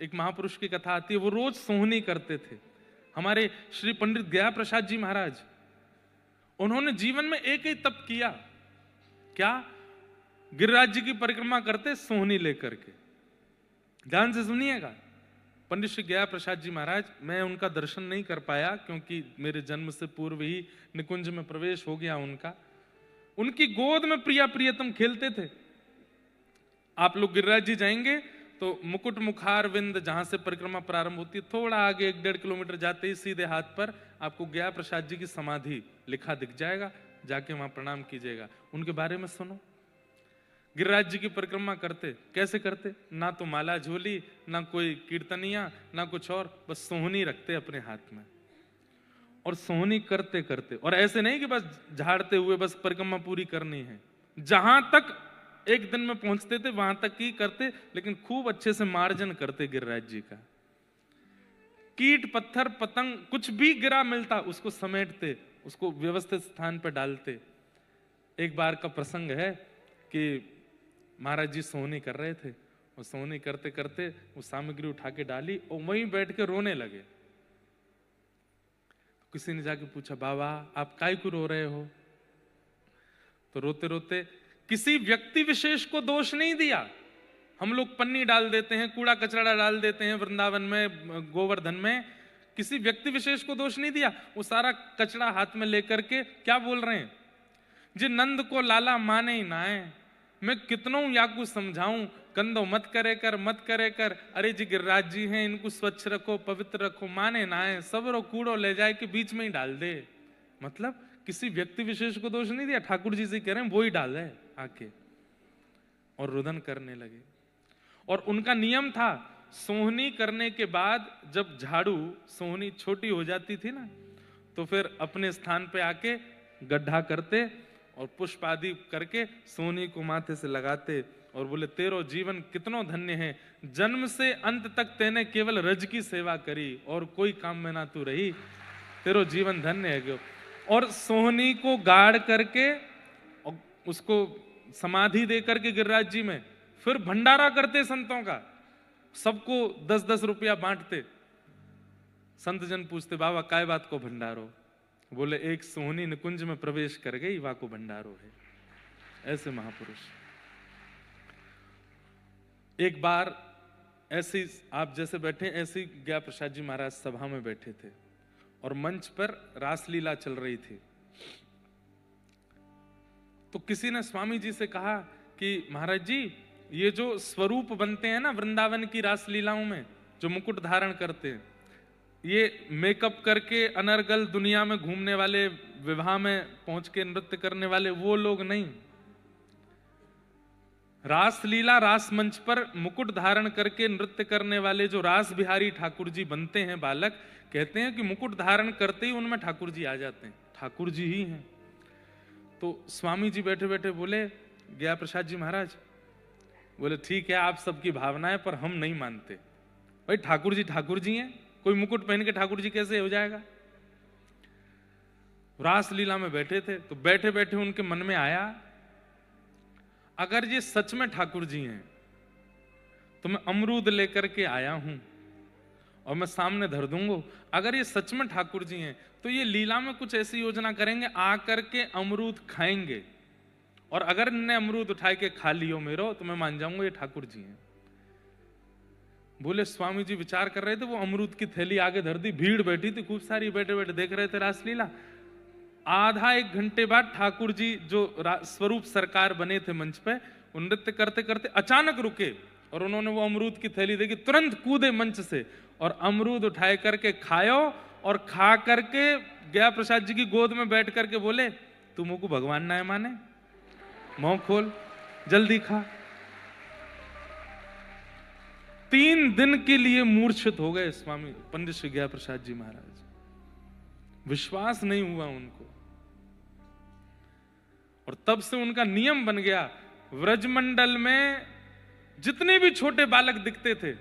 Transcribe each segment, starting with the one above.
एक महापुरुष की कथा आती है, वो रोज सोहनी करते थे। हमारे श्री पंडित गया प्रसाद जी महाराज, उन्होंने जीवन में एक ही तप किया। क्या? गिरिराज जी की परिक्रमा करते सोहनी लेकर के। ध्यान से सुनिएगा। पंडित श्री गया प्रसाद जी महाराज, मैं उनका दर्शन नहीं कर पाया क्योंकि मेरे जन्म से पूर्व ही निकुंज में प्रवेश हो गया उनका। उनकी गोद में प्रिया प्रियतम खेलते थे। आप लोग गिरिराज जी जाएंगे तो मुकुट मुखार विंद जहां से परिक्रमा प्रारंभ होती है, थोड़ा आगे 1-1.5 किलोमीटर जाते ही सीधे हाथ पर आपको गया प्रसाद जी की समाधि लिखा दिख जाएगा। जाके वहां प्रणाम कीजिएगा। उनके बारे में सुनो। गिरिराज जी की परिक्रमा करते, कैसे करते? ना तो माला झोली, ना कोई कीर्तनिया, ना कुछ और, बस सोहनी रखते अपने हाथ में और सोहनी करते करते। और ऐसे नहीं कि बस झाड़ते हुए बस परिक्रमा पूरी करनी है, जहां तक एक दिन में पहुंचते थे वहां तक ही करते, लेकिन खूब अच्छे से मार्जन करते गिरिराज जी का। कीट पत्थर पतंग कुछ भी गिरा मिलता उसको समेटते, उसको व्यवस्थित स्थान पर डालते। एक बार का प्रसंग है कि महाराज जी सोहनी कर रहे थे और सोहनी करते करते वो सामग्री उठा के डाली और वहीं बैठ के रोने लगे। तो किसी ने जाके पूछा, बाबा आप काहे को रो रहे हो? तो रोते रोते, किसी व्यक्ति विशेष को दोष नहीं दिया। हम लोग पन्नी डाल देते हैं, कूड़ा कचरा डाल देते हैं वृंदावन में, गोवर्धन में, किसी व्यक्ति विशेष को दोष नहीं दिया। वो सारा कचरा हाथ में लेकर के क्या बोल रहे हैं, जी नंद को लाला माने ही ना है, मैं कितनों याकू समझाऊं, कंधो मत करे कर, मत करे कर, अरे जी गिरिराज जी हैं, इनको स्वच्छ रखो, पवित्र रखो, माने ना है, सबरो कूड़ो ले जाए के बीच में ही डाल दे। मतलब किसी व्यक्ति विशेष को दोष नहीं दिया, ठाकुर जी से कह रहे हैं वो ही डाल दे आके। और रुदन करने लगे। और उनका नियम था, सोहनी करने के बाद जब झाड़ू सोहनी छोटी हो जाती थी ना, तो फिर अपने स्थान पे आके गड्ढा करते और पुष्प आदि करके सोहनी को माथे से लगाते और बोले, तेरो जीवन कितनो धन्य है, जन्म से अंत तक तेने केवल रज की सेवा करी और कोई काम में ना तू रही, तेरो जीवन धन्य है क्यों। और सोहनी को गाड़ करके और उसको समाधि दे करके गिरिराज जी में फिर भंडारा करते संतों का, सबको 10-10 रुपया बांटते। संत जन पूछते, बाबा काय बात को भंडारो? बोले, एक सोहनी निकुंज में प्रवेश कर गई, वा को भंडारो है। ऐसे महापुरुष। एक बार ऐसे आप जैसे बैठे, ऐसे गया प्रसाद जी महाराज सभा में बैठे थे और मंच पर रासलीला चल रही थी। तो किसी ने स्वामी जी से कहा कि महाराज जी, ये जो स्वरूप बनते हैं ना वृंदावन की रासलीलाओं में, जो मुकुट धारण करते हैं, ये मेकअप करके अनर्गल दुनिया में घूमने वाले, विवाह में पहुंच के नृत्य करने वाले वो लोग नहीं। रासलीला रास मंच पर मुकुट धारण करके नृत्य करने वाले जो रास बिहारी ठाकुर जी बनते हैं बालक, कहते हैं कि मुकुट धारण करते ही उनमें ठाकुर जी आ जाते हैं, ठाकुर जी ही हैं। तो स्वामी जी बैठे बैठे बोले, गया प्रसाद जी महाराज, बोले ठीक है आप सबकी भावना है पर हम नहीं मानते। भाई ठाकुर जी हैं, कोई मुकुट पहन के ठाकुर जी कैसे हो जाएगा? रासलीला में बैठे थे तो बैठे बैठे उनके मन में आया, अगर ये सच में ठाकुर जी हैं तो मैं अमरूद लेकर के आया हूं और मैं सामने धर दूंगा। अगर ये सच में ठाकुर जी हैं तो ये लीला में कुछ ऐसी योजना करेंगे, आकर के अमरूद खाएंगे, और अगर इनने अमरूद उठा के खा लियो मेरो तो मैं मान जाऊंगा ये ठाकुर जी हैं। बोले स्वामी जी विचार कर रहे थे, वो अमरूद की थैली आगे धर दी, भीड़ बैठी थी खूब सारी, बैठे बैठे देख रहे थे रासलीला। आधा 1 घंटे बाद ठाकुर जी जो स्वरूप सरकार बने थे मंच पे, वो नृत्य करते करते अचानक रुके और उन्होंने वो अमरूद की थैली देखी, तुरंत कूदे मंच से और अमरूद उठाए करके खायो, और खा करके गया प्रसाद जी की गोद में बैठ करके बोले, तू मुझ को भगवान ना है माने, मुंह खोल जल्दी खा। 3 दिन के लिए मूर्छित हो गए स्वामी पंडित श्री गया प्रसाद जी महाराज। विश्वास नहीं हुआ उनको, और तब से उनका नियम बन गया, व्रजमंडल में जितने भी छोटे बालक दिखते थे,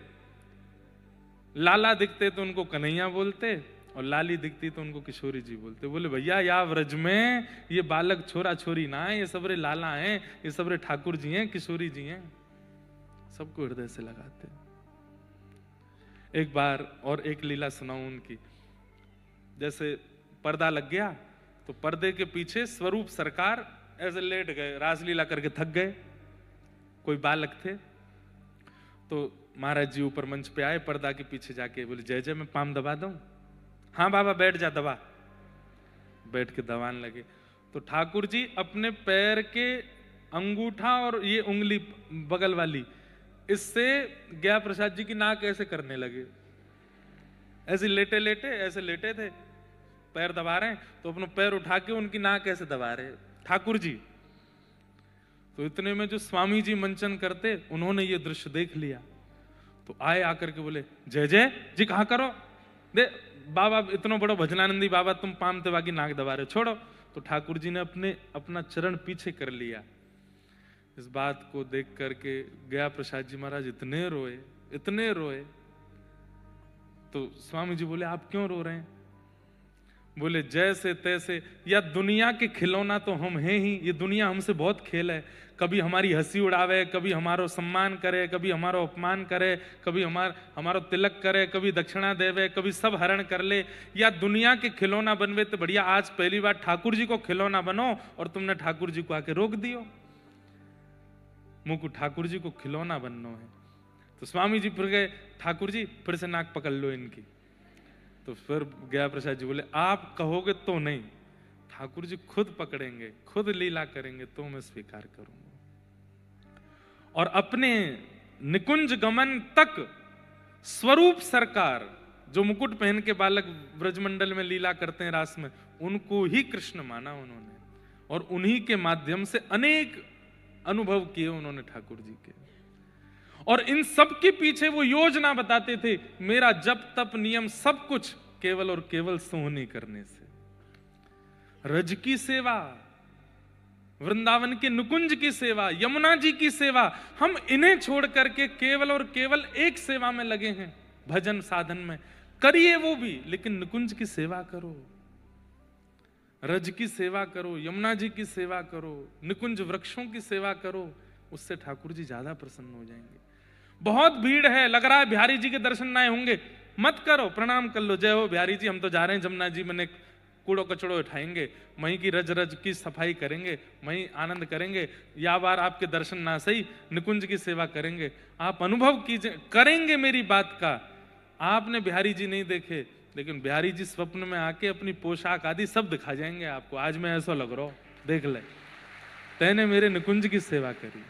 लाला दिखते तो उनको कन्हैया बोलते और लाली दिखती तो उनको किशोरी जी बोलते। बोले भैया या व्रज में ये बालक छोरा छोरी ना है, ये सबरे लाला हैं, ये सबरे ठाकुर जी हैं, किशोरी जी हैं, सबको हृदय से लगाते। एक बार और एक लीला सुनाऊं उनकी। जैसे पर्दा लग गया तो पर्दे के पीछे स्वरूप सरकार ऐसे लेट गए, रासलीला करके थक गए। कोई बालक थे तो महाराज जी ऊपर मंच पे आए, पर्दा के पीछे जाके बोले, जय जय मैं पाम दबा दूं? हाँ बाबा बैठ जा, दबा। बैठ के दबाने लगे तो ठाकुर जी अपने पैर के अंगूठा और ये उंगली बगल वाली, इससे ज्ञा प्रसाद जी की नाक ऐसे करने लगे। ऐसे लेटे लेटे ऐसे लेटे थे, पैर दबा रहे हैं तो अपना पैर उठा के उनकी नाक ऐसे दबा रहे ठाकुर जी। तो इतने में जो स्वामी जी मंचन करते, उन्होंने ये दृश्य देख लिया तो आए, आकर के बोले, जय जय जी कहाँ करो, दे बाबा इतना बड़ा भजनानंदी बाबा, तुम पाम तेवा की नाक दबा रहे हो, छोड़ो। तो ठाकुर जी ने अपना चरण पीछे कर लिया। इस बात को देख करके गया प्रसाद जी महाराज इतने रोए। तो स्वामी जी बोले, आप क्यों रो रहे हैं? बोले, जैसे तैसे, या दुनिया के खिलौना तो हम हैं ही, ये दुनिया हमसे बहुत खेल है, कभी हमारी हंसी उड़ावे, कभी हमारो सम्मान करे, कभी हमारो अपमान करे, कभी हमारो तिलक करे, कभी दक्षिणा देवे, कभी सब हरण कर ले, या दुनिया के खिलौना बनवे तो बढ़िया, आज पहली बार ठाकुर जी को खिलौना बनो और तुमने ठाकुर जी को आके रोक दियो। मुझको ठाकुर जी को खिलौना बनना है। तो स्वामी जी फिर गए, ठाकुर जी फिर से नाक पकड़ लो इनकी। तो फिर गया प्रसाद जी बोले, आप कहोगे तो नहीं, ठाकुर जी खुद पकड़ेंगे, खुद लीला करेंगे तो मैं स्वीकार करूंगा। और अपने निकुंज गमन तक स्वरूप सरकार, जो मुकुट पहन के बालक ब्रजमंडल में लीला करते हैं रास में, उनको ही कृष्ण माना उन्होंने, और उन्हीं के माध्यम से अनेक अनुभव किए उन्होंने ठाकुर जी के। और इन सब के पीछे वो योजना बताते थे, मेरा जप तप नियम सब कुछ केवल और केवल सोहनी करने से। रज की सेवा, वृंदावन के नुकुंज की सेवा, यमुना जी की सेवा, हम इन्हें छोड़ करके केवल और केवल एक सेवा में लगे हैं, भजन साधन में। करिए वो भी, लेकिन नुकुंज की सेवा करो, रज की सेवा करो, यमुना जी की सेवा करो, निकुंज वृक्षों की सेवा करो, उससे ठाकुर जी ज्यादा प्रसन्न हो जाएंगे। बहुत भीड़ है, लग रहा है बिहारी जी के दर्शन ना होंगे, मत करो, प्रणाम कर लो, जय हो बिहारी जी, हम तो जा रहे हैं जमुना जी में, कूड़ो कचड़ो उठाएंगे, वहीं की रज रज की सफाई करेंगे, वहीं आनंद करेंगे, या बार आपके दर्शन ना सही, निकुंज की सेवा करेंगे। आप अनुभव कीजिए, करेंगे मेरी बात का। आपने बिहारी जी नहीं देखे, लेकिन बिहारी जी स्वप्न में आके अपनी पोशाक आदि सब दिखा जाएंगे आपको, आज मैं ऐसा लग रहा हूं, देख ले, तैने मेरे निकुंज की सेवा करी।